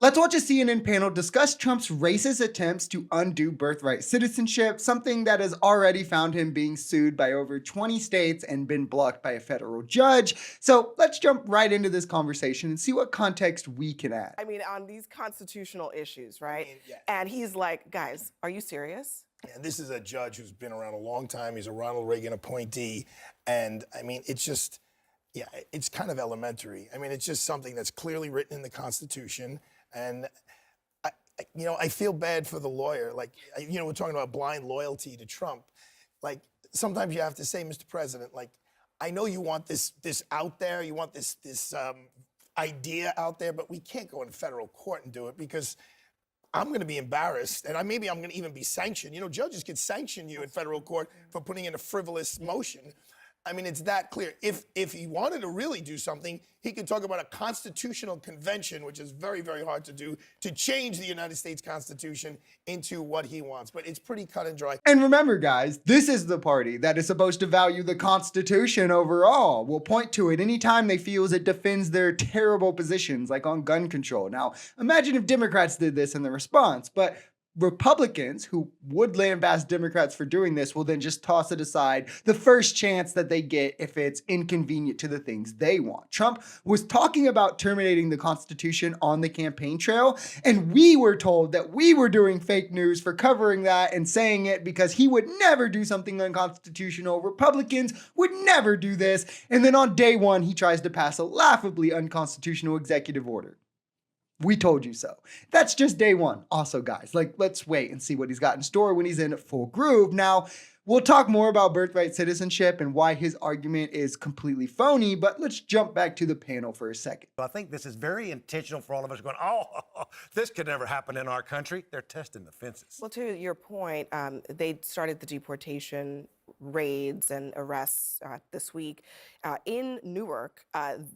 Let's watch a CNN panel discuss Trump's racist attempts to undo birthright citizenship, something that has already found him being sued by over 20 states and been blocked by a federal judge. So let's jump right into this conversation and see what context we can add. I mean, on these constitutional issues, right? Yeah. And he's like, guys, are you serious? And this is a judge who's been around a long time. He's a Ronald Reagan appointee. And I mean, it's just, yeah, it's kind of elementary. I mean, it's just something that's clearly written in the Constitution. And, I feel bad for the lawyer. Like, we're talking about blind loyalty to Trump. Like, sometimes you have to say, Mr. President, like, I know you want this out there. You want this idea out there, but we can't go in federal court and do it because I'm going to be embarrassed, and maybe I'm going to even be sanctioned. Judges can sanction you in federal court for putting in a frivolous motion. I mean, it's that clear. If he wanted to really do something, he could talk about a constitutional convention, which is very, very hard to do, to change the United States Constitution into what he wants. But it's pretty cut and dry. And remember, guys, this is the party that is supposed to value the Constitution overall. We'll point to it anytime they feel it defends their terrible positions, like on gun control. Now, imagine if Democrats did this in the response, but Republicans who would lambaste Democrats for doing this will then just toss it aside the first chance that they get if it's inconvenient to the things they want. Trump was talking about terminating the Constitution on the campaign trail, and we were told that we were doing fake news for covering that and saying it because he would never do something unconstitutional. Republicans would never do this. And then on day one, he tries to pass a laughably unconstitutional executive order. We told you so. That's just day one. Also, guys, let's wait and see what he's got in store when he's in full groove. Now, we'll talk more about birthright citizenship and why his argument is completely phony, but let's jump back to the panel for a second. I think this is very intentional for all of us going, oh, this could never happen in our country. They're testing the fences. Well, to your point, they started the deportation raids and arrests this week. In Newark,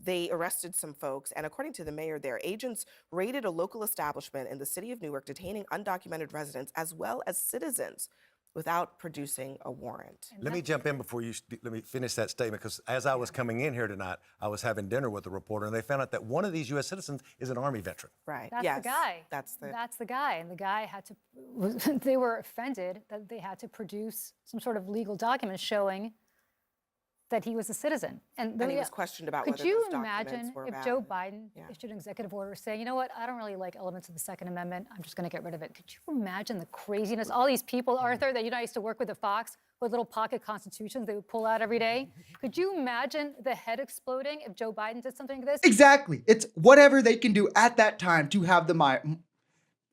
they arrested some folks, and according to the mayor there, agents raided a local establishment in the city of Newark, detaining undocumented residents as well as citizens without producing a warrant. Let me jump in before let me finish that statement, because as I was coming in here tonight, I was having dinner with a reporter, and they found out that one of these U.S. citizens is an Army veteran. Right. That's yes. the guy. That's the guy. And the guy had to, they were offended that they had to produce some sort of legal document showing that he was a citizen. And he was questioned about whether Could you those documents imagine were if valid. Joe Biden Yeah. issued an executive order saying, you know what, I don't really like elements of the Second Amendment, I'm just going to get rid of it. Could you imagine the craziness? All these people, Arthur, that I used to work with at Fox, with little pocket constitutions they would pull out every day. Could you imagine the head exploding if Joe Biden did something like this? Exactly. It's whatever they can do at that time to have the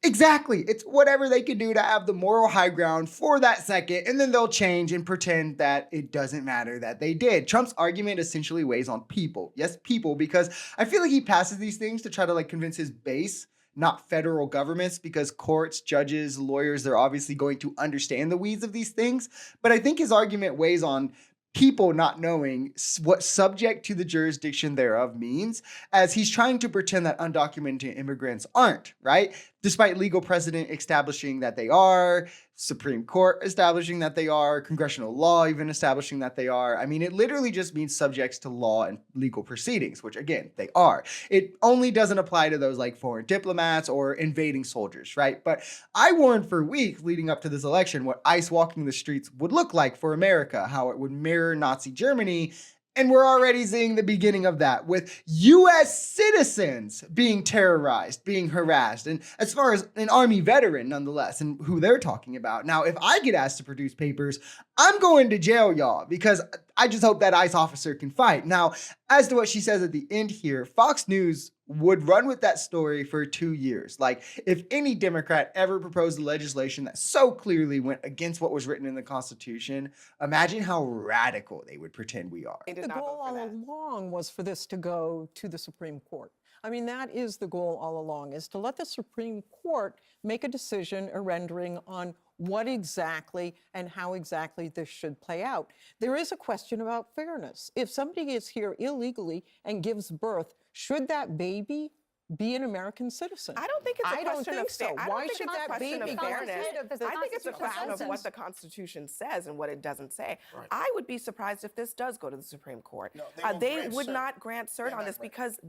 Exactly. It's whatever they can do to have the moral high ground for that second, and then they'll change and pretend that it doesn't matter that they did. Trump's argument essentially weighs on people. Yes, people, because I feel like he passes these things to try to convince his base, not federal governments, because courts, judges, lawyers, they're obviously going to understand the weeds of these things. But I think his argument weighs on people not knowing what subject to the jurisdiction thereof means, as he's trying to pretend that undocumented immigrants aren't, right? Despite legal precedent establishing that they are, Supreme Court establishing that they are, congressional law even establishing that they are. I mean, it literally just means subjects to law and legal proceedings, which again, they are. It only doesn't apply to those like foreign diplomats or invading soldiers, right? But I warned for weeks leading up to this election what ICE walking the streets would look like for America, how it would mirror Nazi Germany. And we're already seeing the beginning of that with U.S. citizens being terrorized, being harassed. And as far as an Army veteran, nonetheless, and who they're talking about. Now, if I get asked to produce papers, I'm going to jail, y'all, because I just hope that ICE officer can fight. Now, as to what she says at the end here, Fox News would run with that story for 2 years. Like, if any Democrat ever proposed a legislation that so clearly went against what was written in the Constitution, imagine how radical they would pretend we are. They did The not goal vote for all that. along was for this to go to the Supreme Court. I mean, that is the goal all along, is to let the Supreme Court make a decision, a rendering on what exactly and how exactly this should play out. There is a question about fairness. If somebody is here illegally and gives birth, should that baby be an American citizen? I don't think it's a I don't question think of so. I don't Why think should it's a that question baby of go fairness. The I think it's a Constitution question of says what the Constitution says and what it doesn't say. Right. I would be surprised if this does go to the Supreme Court. No, they won't They grant would cert. not grant cert They're on not this grant- because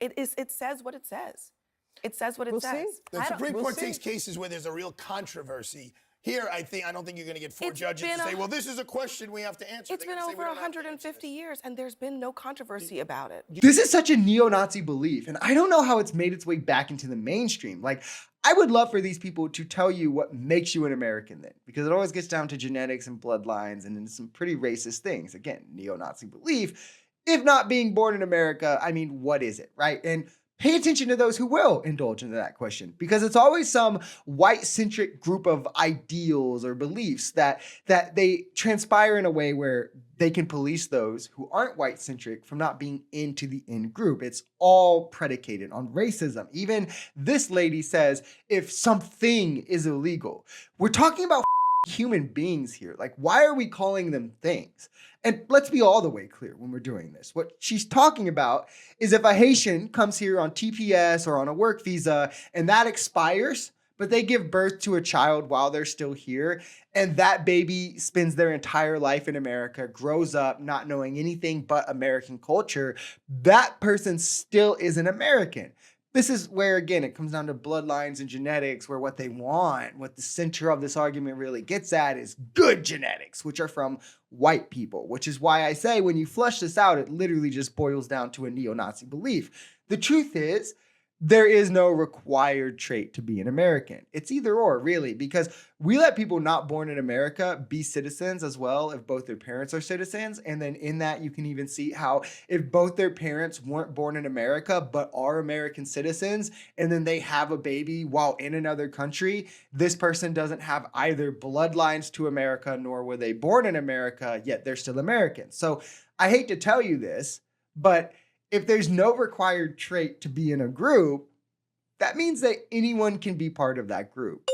it says what it says. It says what it We'll says. see. The Supreme we'll Court see. takes cases where there's a real controversy. Here, I don't think you're going to get four It's judges to been say, a- well, this is a question we have to answer. It's They're been gonna say, over "We don't have to answer 150 this." years, and there's been no controversy about it. This is such a neo-Nazi belief, and I don't know how it's made its way back into the mainstream. Like, I would love for these people to tell you what makes you an American then, because it always gets down to genetics and bloodlines and then some pretty racist things. Again, neo-Nazi belief. If not being born in America, I mean, what is it, right? And pay attention to those who will indulge into that question, because it's always some white-centric group of ideals or beliefs that they transpire in a way where they can police those who aren't white-centric from not being into the in group. It's all predicated on racism. Even this lady says if something is illegal, we're talking about human beings here. Like, why are we calling them things? And let's be all the way clear when we're doing this. What she's talking about is if a Haitian comes here on TPS or on a work visa and that expires, but they give birth to a child while they're still here, and that baby spends their entire life in America, grows up not knowing anything but American culture, that person still is an American. This is where, again, it comes down to bloodlines and genetics, where what they want, what the center of this argument really gets at is good genetics, which are from white people, which is why I say when you flush this out, it literally just boils down to a neo-Nazi belief. The truth is, there is no required trait to be an American. It's either or, really, because we let people not born in America be citizens as well if both their parents are citizens. And then in that, you can even see how if both their parents weren't born in America but are American citizens, and then they have a baby while in another country, this person doesn't have either bloodlines to America nor were they born in America, yet they're still American. So I hate to tell you this, but if there's no required trait to be in a group, that means that anyone can be part of that group.